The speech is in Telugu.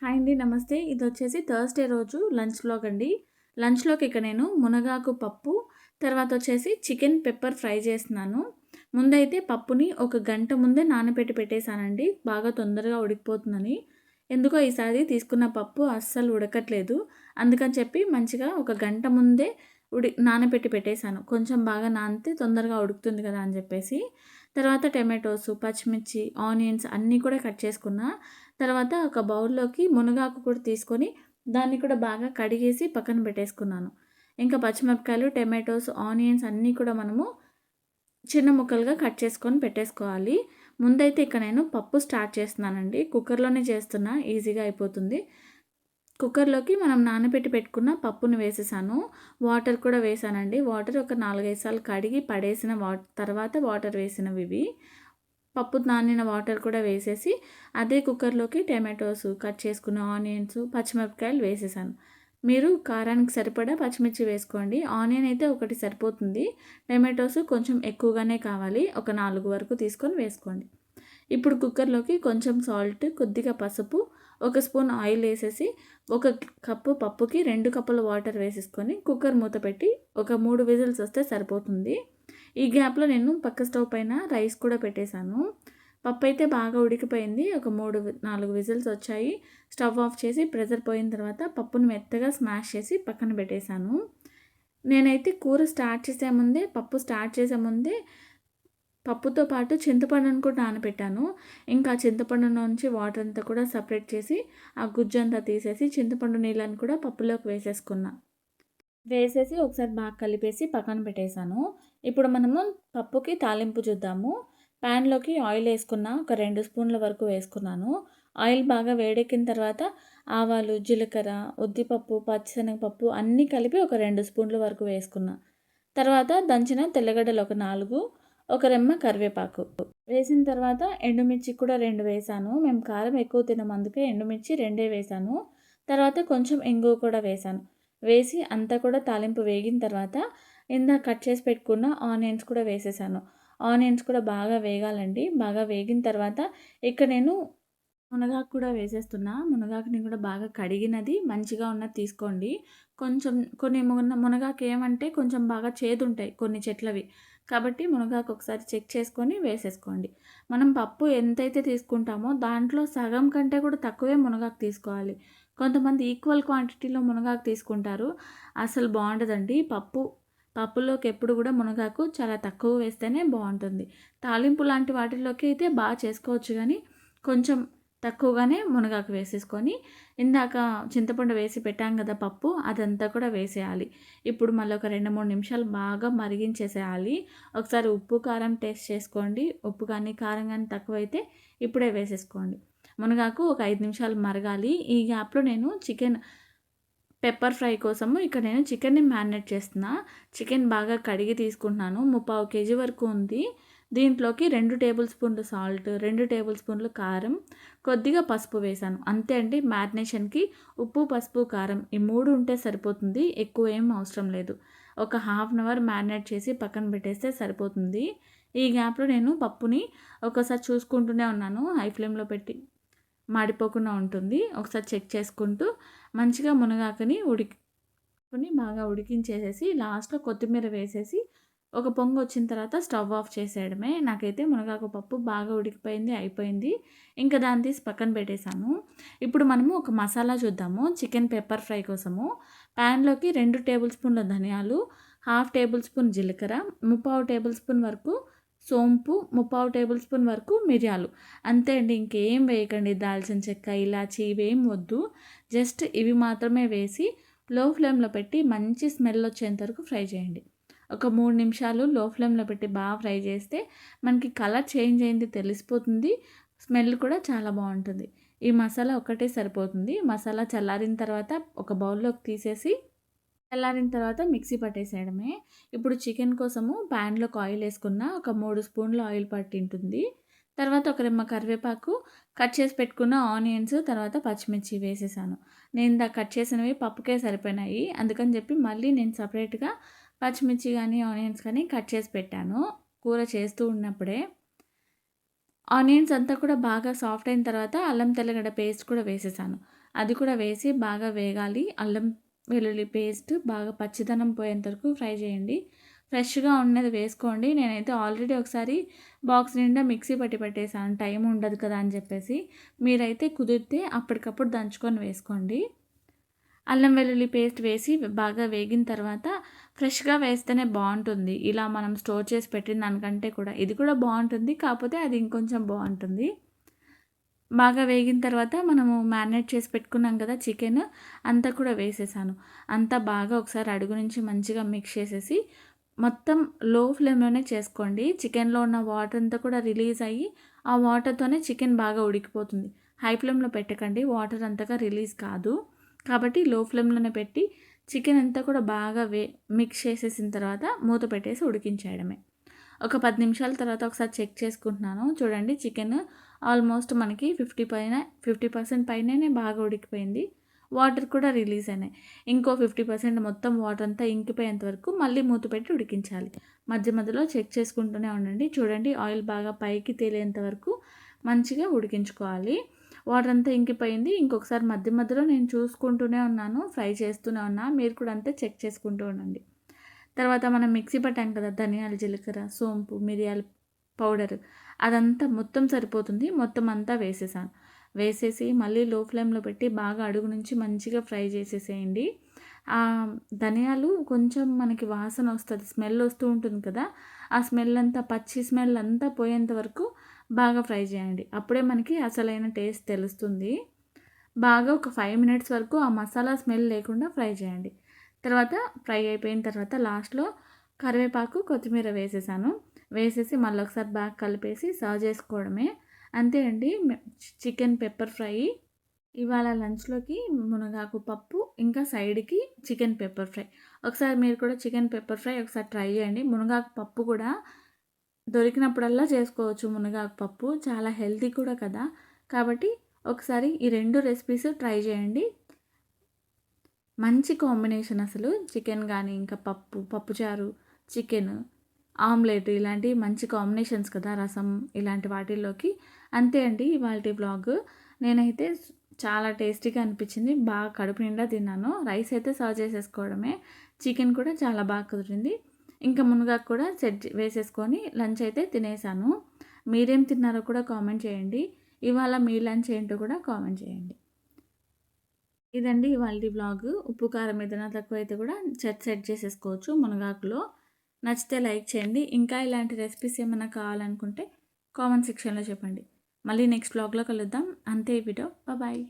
హాయ్ అండి. నమస్తే. ఇదొచ్చేసి థర్స్‌డే రోజు లంచ్ వ్లాగ్ అండి. లంచ్‌లోకి ఇక నేను మునగాకు పప్పు, తర్వాతొచ్చేసి చికెన్ పెప్పర్ ఫ్రై చేస్తున్నాను. ముందైతే పప్పుని ఒక గంట ముందే నానబెట్టి పెట్టేసానండి. బాగా తొందరగా ఉడికిపోతుందని. ఎందుకో ఈసారి తీసుకున్న పప్పు అస్సలు ఉడకట్లేదు. అందుకని చెప్పి మంచిగా ఒక గంట ముందే నానబెట్టి పెట్టేసాను. కొంచెం బాగా నానితే తొందరగా ఉడుకుతుంది కదా అని చెప్పేసి. తర్వాత టమాటోసు, పచ్చిమిర్చి, ఆనియన్స్ అన్నీ కూడా కట్ చేసుకున్నా. తర్వాత ఒక బౌల్‌లోకి మునగాకు కూడా తీసుకొని, దాన్ని కూడా బాగా కడిగేసి పక్కన పెట్టేసుకున్నాను. ఇంకా పచ్చిమిరపకాయలు, టమాటోస్, ఆనియన్స్ అన్నీ కూడా మనము చిన్న ముక్కలుగా కట్ చేసుకొని పెట్టేసుకోవాలి. ముందైతే ఇక నేను పప్పు స్టార్ట్ చేస్తున్నానండి. కుక్కర్‌లోనే చేస్తున్నా, ఈజీగా అయిపోతుంది. కుక్కర్‌లోకి మనం నానబెట్టి పెట్టుకున్న పప్పుని వేసేసాను. వాటర్ కూడా వేసానండి. వాటర్ ఒక 4, 5 సార్లు కడిగి పడేసిన తర్వాత వాటర్ వేసినవివి. పప్పు నానిన వాటర్ కూడా వేసేసి, అదే కుక్కర్‌లోకి టమాటోసు, కట్ చేసుకున్న ఆనియన్స్, పచ్చిమిరపకాయలు వేసేసాను. మీరు కారానికి సరిపడా పచ్చిమిర్చి వేసుకోండి. ఆనియన్ అయితే ఒకటి సరిపోతుంది. టమాటోస్ కొంచెం ఎక్కువగానే కావాలి. ఒక 4 వరకు తీసుకొని వేసుకోండి. ఇప్పుడు కుక్కర్‌లోకి కొంచెం సాల్ట్, కొద్దిగా పసుపు, ఒక స్పూన్ ఆయిల్ ఏసేసి, ఒక కప్పు పప్పుకి 2 కప్పుల వాటర్ వేసేసుకొని కుక్కర్ మూత పెట్టి ఒక 3 విజిల్స్ వస్తే సరిపోతుంది. ఈ గ్యాప్‌లో నేను పక్క స్టవ్ పైన రైస్ కూడా పెట్టేశాను. పప్పైతే బాగా ఉడికిపోయింది. ఒక 4 విజిల్స్ వచ్చాయి. స్టవ్ ఆఫ్ చేసి ప్రెషర్ పోయిన తర్వాత పప్పును మెత్తగా స్మాష్ చేసి పక్కన పెట్టేశాను. నేనైతే కూర స్టార్ట్ చేసే ముందే, పప్పు స్టార్ట్ చేసే ముందే పప్పుతో పాటు చింతపండును కూడా నానబెట్టాను. ఇంకా చింతపండులోంచి వాటర్ అంతా కూడా సెపరేట్ చేసి, ఆ గుజ్జంతా తీసేసి చింతపండు నీళ్ళని కూడా పప్పులోకి వేసేసుకున్నా. వేసేసి ఒకసారి బాగా కలిపేసి పక్కన పెట్టేశాను. ఇప్పుడు మనము పప్పుకి తాలింపు చూద్దాము. ప్యాన్‌లోకి ఆయిల్ ఏసుకున్నా. ఒక 2 స్పూన్ల వరకు వేసుకున్నాను. ఆయిల్ బాగా వేడెక్కిన తర్వాత ఆవాలు, జీలకర్ర, ఉద్దిపప్పు, పచ్చిశనగపప్పు అన్నీ కలిపి ఒక 2 స్పూన్ల వరకు వేసుకున్నా. తర్వాత దంచిన తెల్లగడ్డలు ఒక 4, ఒక రెమ్మ కరివేపాకు వేసిన తర్వాత ఎండుమిర్చి కూడా 2 వేశాను. మేము కారం ఎక్కువ తినం, అందుకే ఎండుమిర్చి 2 వేశాను. తర్వాత కొంచెం ఇంగువ కూడా వేశాను. వేసి అంతా కూడా తాలింపు వేగిన తర్వాత ఇందాక కట్ చేసి పెట్టుకున్న ఆనియన్స్ కూడా వేసేసాను. ఆనియన్స్ కూడా బాగా వేగాలండి. బాగా వేగిన తర్వాత ఇక్కడ నేను మునగాకు కూడా వేసేస్తున్నా. మునగాకుని కూడా బాగా కడిగినది, మంచిగా ఉన్నది తీసుకోండి. కొంచెం కొన్ని మునగాకు ఏమంటే కొంచెం బాగా చేదుంటాయి కొన్ని చెట్లవి. కాబట్టి మునగాకు ఒకసారి చెక్ చేసుకొని వేసేసుకోండి. మనం పప్పు ఎంతైతే తీసుకుంటామో దాంట్లో సగం కంటే కూడా తక్కువే మునగాకు తీసుకోవాలి. కొంతమంది ఈక్వల్ క్వాంటిటీలో మునగాకు తీసుకుంటారు. అసలు బావుండదండి. పప్పులోకి ఎప్పుడు కూడా మునగాకు చాలా తక్కువ వేస్తేనే బావుంటుంది. తాలింపు లాంటి వాటిల్లోకి అయితే చేసుకోవచ్చు గానీ, కొంచెం తక్కువగానే మునగాకు వేసేసుకొని, ఇందాక చింతపండు వేసి పెట్టాం కదా పప్పు, అదంతా కూడా వేసేయాలి. ఇప్పుడు మళ్ళీ ఒక 2, 3 నిమిషాలు బాగా మరిగించేసేయాలి. ఒకసారి ఉప్పు, కారం టేస్ట్ చేసుకోండి. ఉప్పు కానీ, కారం కానీ తక్కువైతే ఇప్పుడే వేసేసుకోండి. మునగాకు ఒక 5 నిమిషాలు మరగాలి. ఈ గ్యాప్‌లో నేను చికెన్ పెప్పర్ ఫ్రై కోసము ఇక్కడ నేను చికెన్‌ని మ్యారినేట్ చేస్తున్నా. చికెన్ బాగా కడిగి తీసుకుంటున్నాను. 3/4 కేజీ వరకు ఉంది. దీంట్లోకి 2 టేబుల్ స్పూన్లు సాల్ట్, 2 టేబుల్ స్పూన్లు కారం, కొద్దిగా పసుపు వేశాను. అంతే అండి. మ్యారినేషన్‌కి ఉప్పు, పసుపు, కారం ఈ 3 ఉంటే సరిపోతుంది. ఎక్కువ ఏం అవసరం లేదు. ఒక హాఫ్ అన్ అవర్ మ్యారినేట్ చేసి పక్కన పెట్టేస్తే సరిపోతుంది. ఈ గ్యాప్‌లో నేను పప్పుని ఒక్కోసారి చూసుకుంటూనే ఉన్నాను. హై ఫ్లేమ్‌లో పెట్టి మాడిపోకుండా ఉంటుంది. ఒకసారి చెక్ చేసుకుంటూ మంచిగా మునగాకుని బాగా ఉడికించేసేసి లాస్ట్‌లో కొత్తిమీర వేసేసి ఒక పొంగొచ్చిన తర్వాత స్టవ్ ఆఫ్ చేసేయడమే. నాకైతే మునగాకు పప్పు బాగా ఉడికిపోయింది, అయిపోయింది. ఇంకా దాన్ని తీసి పక్కన పెట్టేశాను. ఇప్పుడు మనము ఒక మసాలా చూద్దాము చికెన్ పెప్పర్ ఫ్రై కోసము. ప్యాన్‌లోకి 2 టేబుల్ స్పూన్ల ధనియాలు, హాఫ్ టేబుల్ స్పూన్ జీలకర్ర, 3/4 టేబుల్ స్పూన్ వరకు సోంపు, 3/4 టేబుల్ స్పూన్ వరకు మిరియాలు. అంతే అండి. ఇంకేం వేయకండి. దాల్చిన చెక్క, ఇలాచి ఇవేం వద్దు. జస్ట్ ఇవి మాత్రమే వేసి లో ఫ్లేమ్‌లో పెట్టి మంచి స్మెల్ వచ్చేంత వరకు ఫ్రై చేయండి. ఒక 3 నిమిషాలు లో ఫ్లేమ్‌లో పెట్టి బాగా ఫ్రై చేస్తే మనకి కలర్ చేంజ్ అయింది తెలిసిపోతుంది. స్మెల్ కూడా చాలా బావుంటుంది. ఈ మసాలా ఒక్కటే సరిపోతుంది. మసాలా చల్లారిన తర్వాత ఒక బౌల్‌లోకి తీసేసి చల్లారిన తర్వాత మిక్సీ పట్టేసేయడమే. ఇప్పుడు చికెన్ కోసము ప్యాన్‌లోకి ఆయిల్ ఏసుకున్న. ఒక 3 స్పూన్లు ఆయిల్ పట్టింటుంది. తర్వాత ఒక రెమ్మ కరివేపాకు, కట్ చేసి పెట్టుకున్న ఆనియన్స్, తర్వాత పచ్చిమిర్చి వేసేసాను. నేను ఇందాక కట్ చేసినవి పప్పుకే సరిపోయినాయి. అందుకని చెప్పి మళ్ళీ నేను సెపరేట్‌గా పచ్చిమిర్చి గానీ, ఆనియన్స్ కానీ కట్ చేసి పెట్టాను. కూర చేస్తూ ఉన్నప్పుడే. ఆనియన్స్ అంతా కూడా బాగా సాఫ్ట్ అయిన తర్వాత అల్లం తెల్లగడ్డ పేస్ట్ కూడా వేసేసాను. అది కూడా వేసి బాగా వేగాలి. అల్లం వెల్లుల్లి పేస్ట్ బాగా పచ్చిదనం పోయేంత వరకు ఫ్రై చేయండి. ఫ్రెష్‌గా ఉన్నది వేసుకోండి. నేనైతే ఆల్రెడీ ఒకసారి బాక్స్ నిండా మిక్సీ పట్టి పెట్టేసాను. టైం ఉండదు కదా అని చెప్పేసి. మీరైతే కుదిరితే అప్పటికప్పుడు దంచుకొని వేసుకోండి. అల్లం వెల్లుల్లి పేస్ట్ వేసి బాగా వేగిన తర్వాత ఫ్రెష్‌గా వేస్తేనే బావుంటుంది. ఇలా మనం స్టోర్ చేసి పెట్టిన దానికంటే కూడా. ఇది కూడా బావుంటుంది. కాకపోతే అది ఇంకొంచెం బావుంటుంది. బాగా వేగిన తర్వాత మనము మ్యారినేట్ చేసి పెట్టుకున్నాం కదా చికెన్ అంతా కూడా వేసేసాను. అంతా బాగా ఒకసారి అడుగు నుంచి మంచిగా మిక్స్ చేసేసి మొత్తం లో ఫ్లేమ్‌లోనే చేసుకోండి. చికెన్‌లో ఉన్న వాటర్ అంతా కూడా రిలీజ్ అయ్యి ఆ వాటర్‌తోనే చికెన్ బాగా ఉడికిపోతుంది. హై ఫ్లేమ్‌లో పెట్టకండి. వాటర్ అంతగా రిలీజ్ కాదు. కాబట్టి లో ఫ్లేమ్‌లోనే పెట్టి చికెన్ అంతా కూడా బాగా మిక్స్ చేసేసిన తర్వాత మూత పెట్టేసి ఉడికించేయడమే. ఒక 10 నిమిషాల తర్వాత ఒకసారి చెక్ చేసుకుంటున్నాను. చూడండి చికెన్ ఆల్మోస్ట్ మనకి 50% పైననే బాగా ఉడికిపోయింది. వాటర్ కూడా రిలీజ్ అయినాయి. ఇంకో 50% మొత్తం వాటర్ అంతా ఇంకిపోయేంత వరకు మళ్ళీ మూత పెట్టి ఉడికించాలి. మధ్య మధ్యలో చెక్ చేసుకుంటూనే ఉండండి. చూడండి ఆయిల్ బాగా పైకి తేలేంత వరకు మంచిగా ఉడికించుకోవాలి. వాటర్ అంతా ఇంకిపోయింది. ఇంకొకసారి మధ్య మధ్యలో నేను చూసుకుంటూనే ఉన్నాను. ఫ్రై చేస్తూనే ఉన్నా. మీరు కూడా అంతే చెక్ చేసుకుంటూ ఉండండి. తర్వాత మనం మిక్సీ పట్టాం కదా ధనియాలు, జీలకర్ర, సోంపు, మిరియాల పౌడర్ అదంతా మొత్తం సరిపోతుంది. మొత్తం అంతా వేసేసాను. వేసేసి మళ్ళీ లో ఫ్లేమ్‌లో పెట్టి బాగా అడుగు నుంచి మంచిగా ఫ్రై చేసేసేయండి. ధనియాలు కొంచెం మనకి వాసన వస్తది. స్మెల్ వస్తూ ఉంటుంది కదా! ఆ స్మెల్ అంతా పచ్చి స్మెల్ అంతా పోయేంత వరకు బాగా ఫ్రై చేయండి. అప్పుడే మనకి అసలైన టేస్ట్ తెలుస్తుంది. బాగా ఒక 5 మినిట్స్ వరకు ఆ మసాలా స్మెల్ లేకుండా ఫ్రై చేయండి. తర్వాత ఫ్రై అయిపోయిన తర్వాత లాస్ట్‌లో కరివేపాకు, కొత్తిమీర వేసేసాను. వేసేసి మళ్ళొకసారి బాగా కలిపేసి సర్వ్ చేసుకోవడమే. అంతే అండి. Chicken pepper fry. ఇవాళ లంచ్‌లోకి మునగాకు పప్పు, ఇంకా సైడ్‌కి చికెన్ పెప్పర్ ఫ్రై. ఒకసారి మీరు కూడా చికెన్ పెప్పర్ ఫ్రై ఒకసారి ట్రై చేయండి. మునగాకు పప్పు కూడా దొరికినప్పుడల్లా చేసుకోవచ్చు మునగాకు పప్పు. చాలా హెల్తీ కూడా కదా! కాబట్టి ఒకసారి ఈ 2 రెసిపీస్ ట్రై చేయండి. మంచి కాంబినేషన్ అసలు. చికెన్ గానీ, ఇంకా పప్పు, పప్పుచారు, చికెను, ఆమ్లెట్ ఇలాంటివి మంచి కాంబినేషన్స్ కదా! రసం ఇలాంటి వాటిల్లోకి. అంతే అండి ఇవాల్టి వ్లాగ్. నేనైతే చాలా టేస్టీగా అనిపించింది. బాగా కడుపు నిండా తిన్నాను. రైస్ అయితే సర్వ్ చేసేసుకోవడమే. చికెన్ కూడా చాలా బాగా కుదిరింది. ఇంకా మునగాకు కూడా వేసేసుకొని లంచ్ అయితే తినేసాను. మీరేం తిన్నారో కూడా కామెంట్ చేయండి. ఇవాళ మీ లంచ్ ఏంటో కూడా కామెంట్ చేయండి. ఇదండి ఇవాల్టి వ్లాగ్. ఉప్పు, కారం ఏదైనా తక్కువైతే కూడా సెట్ చేసేసుకోవచ్చు మునగాకులో. నచ్చితే లైక్ చేయండి. ఇంకా ఇలాంటి రెసిపీస్ ఏమైనా కావాలనుకుంటే కామెంట్ సెక్షన్‌లో చెప్పండి. మళ్ళీ నెక్స్ట్ వ్లాగ్‌లో కలుద్దాం. అంతే ఈ వీడియో. బాయ్.